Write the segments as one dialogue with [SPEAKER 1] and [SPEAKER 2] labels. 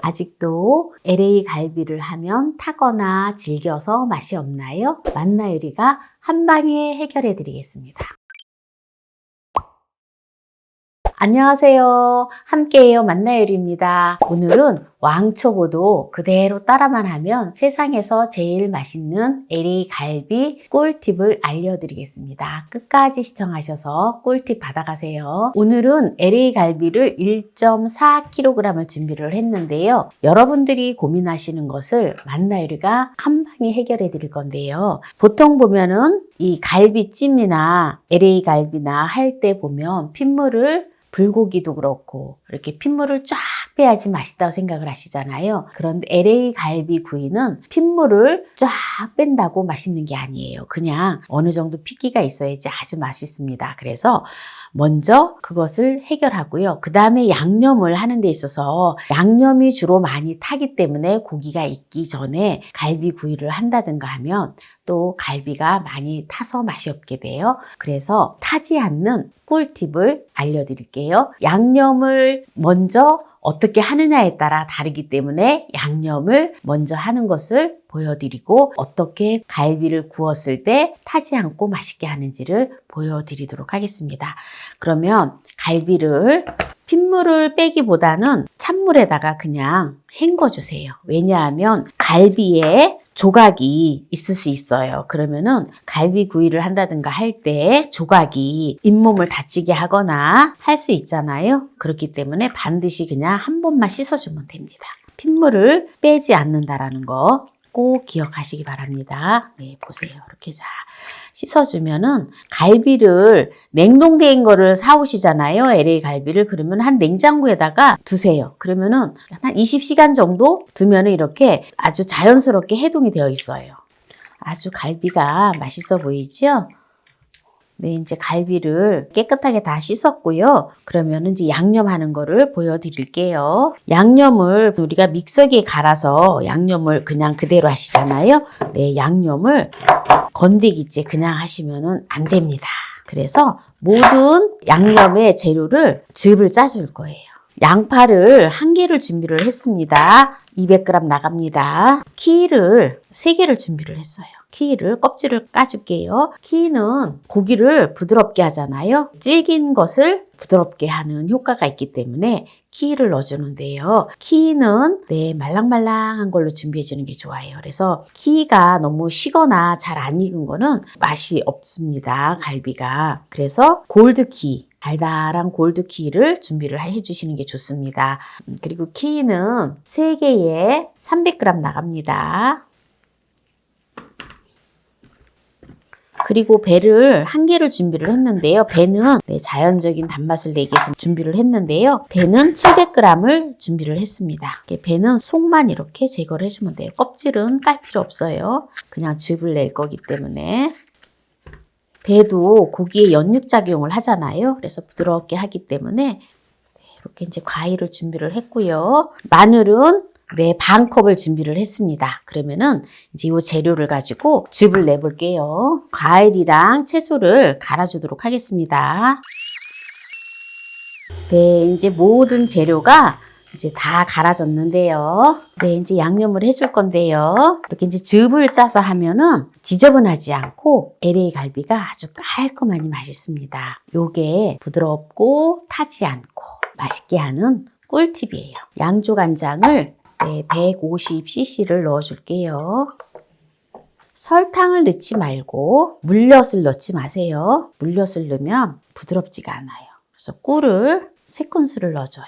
[SPEAKER 1] 아직도 LA 갈비를 하면 타거나 질겨서 맛이 없나요? 만나요리가 한 방에 해결해 드리겠습니다. 안녕하세요. 함께해요 만나요리입니다. 오늘은 왕초보도 그대로 따라만 하면 세상에서 제일 맛있는 LA 갈비 꿀팁을 알려드리겠습니다. 끝까지 시청하셔서 꿀팁 받아가세요. 오늘은 LA 갈비를 1.4kg을 준비를 했는데요. 여러분들이 고민하시는 것을 만나요리가 한 방에 해결해 드릴 건데요. 보통 보면은 이 갈비찜이나 LA 갈비나 할 때 보면 핏물을 불고기도 그렇고 이렇게 핏물을 쫙 빼야지 맛있다고 생각을 하시잖아요. 그런데 LA 갈비 구이는 핏물을 쫙 뺀다고 맛있는 게 아니에요. 그냥 어느 정도 핏기가 있어야지 아주 맛있습니다. 그래서 먼저 그것을 해결하고요. 그 다음에 양념을 하는 데 있어서 양념이 주로 많이 타기 때문에 고기가 익기 전에 갈비 구이를 한다든가 하면 또 갈비가 많이 타서 맛이 없게 돼요. 그래서 타지 않는 꿀팁을 알려드릴게요. 양념을 먼저 어떻게 하느냐에 따라 다르기 때문에 양념을 먼저 하는 것을 보여드리고 어떻게 갈비를 구웠을 때 타지 않고 맛있게 하는지를 보여드리도록 하겠습니다. 그러면 갈비를 핏물을 빼기보다는 찬물에다가 그냥 헹궈주세요. 왜냐하면 갈비에 조각이 있을 수 있어요. 그러면은 갈비 구이를 한다든가 할 때 조각이 잇몸을 다치게 하거나 할 수 있잖아요. 그렇기 때문에 반드시 그냥 한 번만 씻어주면 됩니다. 핏물을 빼지 않는다라는 거 꼭 기억하시기 바랍니다. 네, 보세요. 이렇게 자 씻어주면은 갈비를 냉동된 거를 사오시잖아요. LA 갈비를. 그러면 한 냉장고에다가 두세요. 그러면은 한 20시간 정도 두면은 이렇게 아주 자연스럽게 해동이 되어 있어요. 아주 갈비가 맛있어 보이죠? 네, 이제 갈비를 깨끗하게 다 씻었고요. 그러면 이제 양념하는 거를 보여드릴게요. 양념을 우리가 믹서기에 갈아서 양념을 그냥 그대로 하시잖아요. 네, 양념을 건더기째 그냥 하시면은 안 됩니다. 그래서 모든 양념의 재료를 즙을 짜줄 거예요. 양파를 1개를 준비를 했습니다. 200g 나갑니다. 키를 3개를 준비를 했어요. 키를 껍질을 까줄게요. 키는 고기를 부드럽게 하잖아요. 질긴 것을 부드럽게 하는 효과가 있기 때문에 키를 넣어주는데요. 키는 말랑말랑한 걸로 준비해 주는 게 좋아요. 그래서 키가 너무 식거나 잘 안 익은 거는 맛이 없습니다. 갈비가. 그래서 골드키. 달달한 골드키를 준비를 해주시는 게 좋습니다. 그리고 키는 3개에 300g 나갑니다. 그리고 배를 1개를 준비를 했는데요. 배는 자연적인 단맛을 내기 위해서 준비를 했는데요. 배는 700g을 준비를 했습니다. 배는 속만 이렇게 제거를 해주면 돼요. 껍질은 깔 필요 없어요. 그냥 즙을 낼 거기 때문에. 배도 고기에 연육작용을 하잖아요. 그래서 부드럽게 하기 때문에 이렇게 이제 과일을 준비를 했고요. 마늘은 반 컵을 준비를 했습니다. 그러면은 이제 이 재료를 가지고 즙을 내볼게요. 과일이랑 채소를 갈아주도록 하겠습니다. 네, 이제 모든 재료가 이제 다 갈아졌는데요. 네, 이제 양념을 해줄 건데요. 이렇게 이제 즙을 짜서 하면은 지저분하지 않고 LA 갈비가 아주 깔끔하니 맛있습니다. 요게 부드럽고 타지 않고 맛있게 하는 꿀팁이에요. 양조간장을 150cc를 넣어줄게요. 설탕을 넣지 말고 물엿을 넣지 마세요. 물엿을 넣으면 부드럽지가 않아요. 그래서 꿀을 3큰술을 넣어줘요.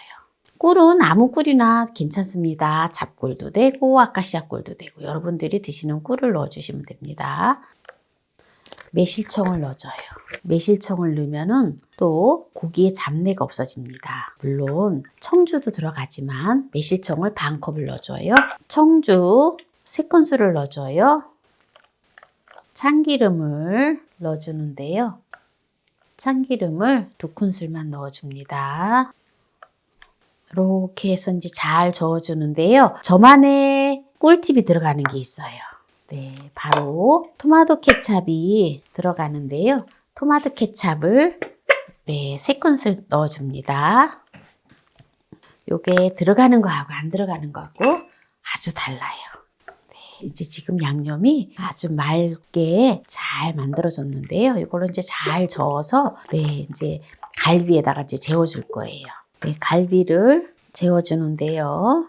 [SPEAKER 1] 꿀은 아무 꿀이나 괜찮습니다. 잡꿀도 되고 아카시아 꿀도 되고 여러분들이 드시는 꿀을 넣어주시면 됩니다. 매실청을 넣어줘요. 매실청을 넣으면은 또 고기에 잡내가 없어집니다. 물론 청주도 들어가지만 매실청을 반 컵을 넣어줘요. 청주 3큰술을 넣어줘요. 참기름을 넣어주는데요. 참기름을 2큰술만 넣어줍니다. 이렇게 해서 이제 잘 저어주는데요. 저만의 꿀팁이 들어가는 게 있어요. 네, 바로 토마토 케찹이 들어가는데요. 토마토 케찹을 3큰술 넣어줍니다. 요게 들어가는 거하고 안 들어가는 거하고 아주 달라요. 네, 이제 지금 양념이 아주 맑게 잘 만들어졌는데요. 이걸로 이제 잘 저어서 네, 이제 갈비에다가 이제 재워줄 거예요. 네, 갈비를 재워주는데요.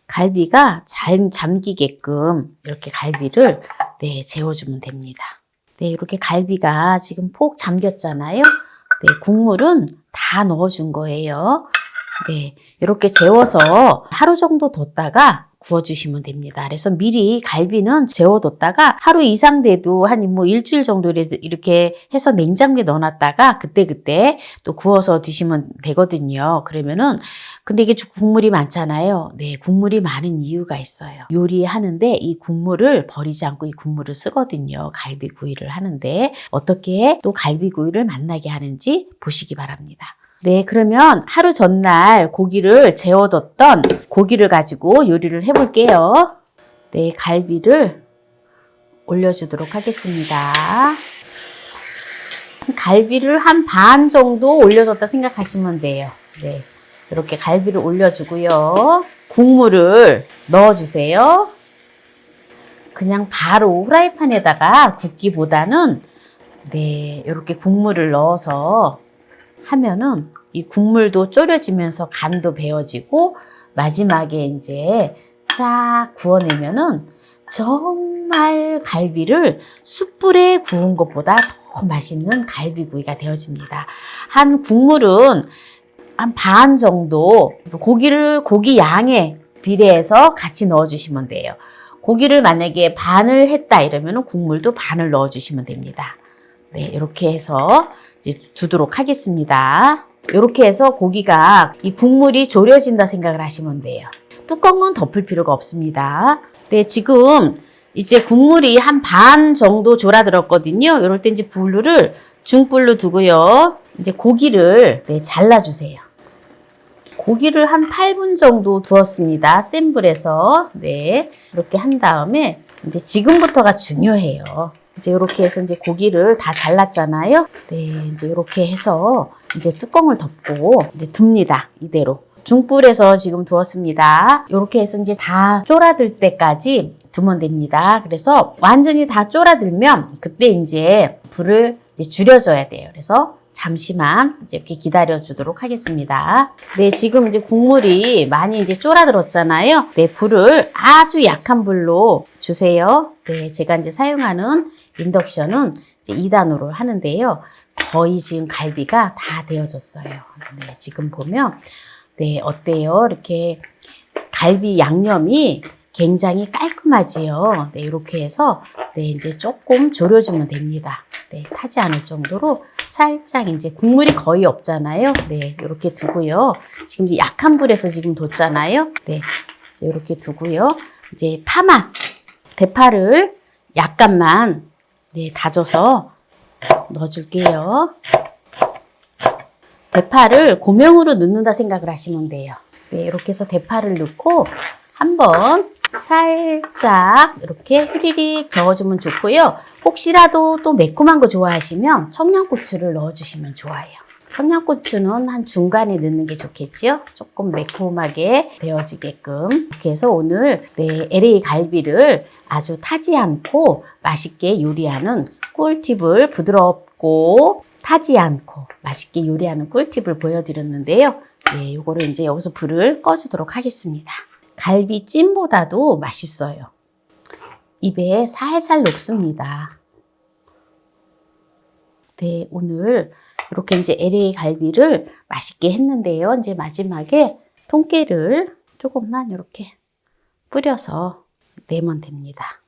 [SPEAKER 1] 갈비가 잘 잠기게끔 이렇게 갈비를 네, 재워주면 됩니다. 네, 이렇게 갈비가 지금 폭 잠겼잖아요. 네, 국물은 다 넣어준 거예요. 네, 이렇게 재워서 하루 정도 뒀다가 구워주시면 됩니다. 그래서 미리 갈비는 재워뒀다가 하루 이상 돼도 한 뭐 일주일 정도 이렇게 해서 냉장고에 넣어놨다가 그때그때 또 구워서 드시면 되거든요. 그러면은 근데 이게 국물이 많잖아요. 네, 국물이 많은 이유가 있어요. 요리하는데 이 국물을 버리지 않고 이 국물을 쓰거든요. 갈비구이를 하는데 어떻게 또 갈비구이를 맛나게 하는지 보시기 바랍니다. 네, 그러면 하루 전날 고기를 재워뒀던 고기를 가지고 요리를 해볼게요. 네, 갈비를 올려주도록 하겠습니다. 갈비를 한 반 정도 올려줬다 생각하시면 돼요. 네, 이렇게 갈비를 올려주고요. 국물을 넣어주세요. 그냥 바로 후라이팬에다가 굽기보다는 네, 이렇게 국물을 넣어서 하면은 이 국물도 졸여지면서 간도 배어지고 마지막에 이제 쫙 구워내면은 정말 갈비를 숯불에 구운 것보다 더 맛있는 갈비구이가 되어집니다. 한 국물은 한 반 정도 고기 양에 비례해서 같이 넣어주시면 돼요. 고기를 만약에 반을 했다 이러면 국물도 반을 넣어주시면 됩니다. 네, 이렇게 해서 이제 두도록 하겠습니다. 이렇게 해서 고기가 이 국물이 졸여진다 생각을 하시면 돼요. 뚜껑은 덮을 필요가 없습니다. 네, 지금 이제 국물이 한 반 정도 졸아들었거든요. 이럴 때 이제 불을 중불로 두고요. 이제 고기를 네, 잘라주세요. 고기를 한 8분 정도 두었습니다. 센 불에서. 네, 이렇게 한 다음에 이제 지금부터가 중요해요. 이제 이렇게 해서 이제 고기를 다 잘랐잖아요. 네, 이제 이렇게 해서 이제 뚜껑을 덮고 이제 둡니다. 이대로. 중불에서 지금 두었습니다. 이렇게 해서 이제 다 쫄아들 때까지 두면 됩니다. 그래서 완전히 다 쫄아들면 그때 이제 불을 이제 줄여줘야 돼요. 그래서 잠시만 이제 이렇게 기다려 주도록 하겠습니다. 네, 지금 이제 국물이 많이 이제 쫄아들었잖아요. 네, 불을 아주 약한 불로 주세요. 네, 제가 이제 사용하는 인덕션은 이제 2단으로 하는데요. 거의 지금 갈비가 다 되어졌어요. 네, 지금 보면 네, 어때요? 이렇게 갈비 양념이 굉장히 깔끔하지요. 네, 이렇게 해서 네, 이제 조금 졸여주면 됩니다. 네, 타지 않을 정도로 살짝 이제 국물이 거의 없잖아요. 네, 이렇게 두고요. 지금 이제 약한 불에서 지금 뒀잖아요. 네, 이렇게 두고요. 이제 대파를 약간만 네, 다져서 넣어줄게요. 대파를 고명으로 넣는다 생각을 하시면 돼요. 네, 이렇게 해서 대파를 넣고 한번 살짝 이렇게 휘리릭 저어주면 좋고요. 혹시라도 또 매콤한 거 좋아하시면 청양고추를 넣어주시면 좋아요. 청양고추는 한 중간에 넣는 게 좋겠죠? 조금 매콤하게 되어지게끔. 이렇게 해서 오늘 네, LA 갈비를 아주 타지 않고 맛있게 요리하는 꿀팁을 부드럽고 타지 않고 맛있게 요리하는 꿀팁을 보여드렸는데요. 네, 요거를 이제 여기서 불을 꺼주도록 하겠습니다. 갈비찜보다도 맛있어요. 입에 살살 녹습니다. 네, 오늘 이렇게 이제 LA 갈비를 맛있게 했는데요. 이제 마지막에 통깨를 조금만 이렇게 뿌려서 내면 됩니다.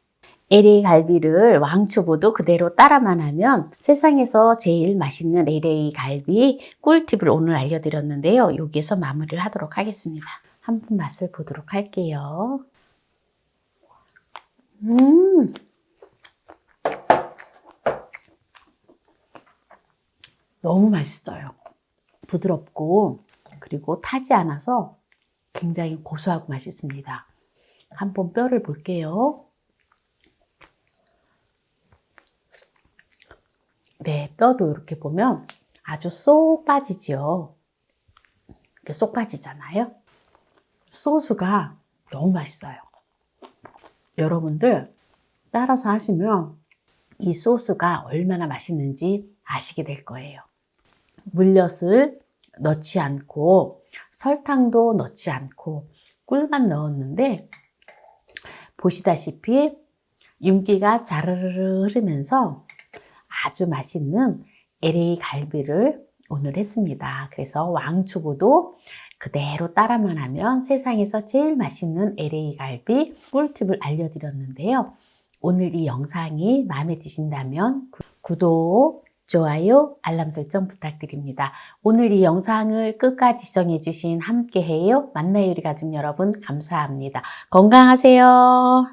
[SPEAKER 1] LA 갈비를 왕초보도 그대로 따라만 하면 세상에서 제일 맛있는 LA 갈비 꿀팁을 오늘 알려드렸는데요. 여기에서 마무리를 하도록 하겠습니다. 한번 맛을 보도록 할게요. 너무 맛있어요. 부드럽고 그리고 타지 않아서 굉장히 고소하고 맛있습니다. 한번 뼈를 볼게요. 네, 뼈도 이렇게 보면 아주 쏙 빠지죠. 이렇게 쏙 빠지잖아요. 소스가 너무 맛있어요. 여러분들 따라서 하시면 이 소스가 얼마나 맛있는지 아시게 될 거예요. 물엿을 넣지 않고 설탕도 넣지 않고 꿀만 넣었는데 보시다시피 윤기가 자르르르 흐르면서 아주 맛있는 LA 갈비를 오늘 했습니다. 그래서 왕초보도 그대로 따라만 하면 세상에서 제일 맛있는 LA 갈비 꿀팁을 알려드렸는데요. 오늘 이 영상이 마음에 드신다면 구독, 좋아요, 알람 설정 부탁드립니다. 오늘 이 영상을 끝까지 시청해주신 함께해요 만나요 우리 가족 여러분 감사합니다. 건강하세요.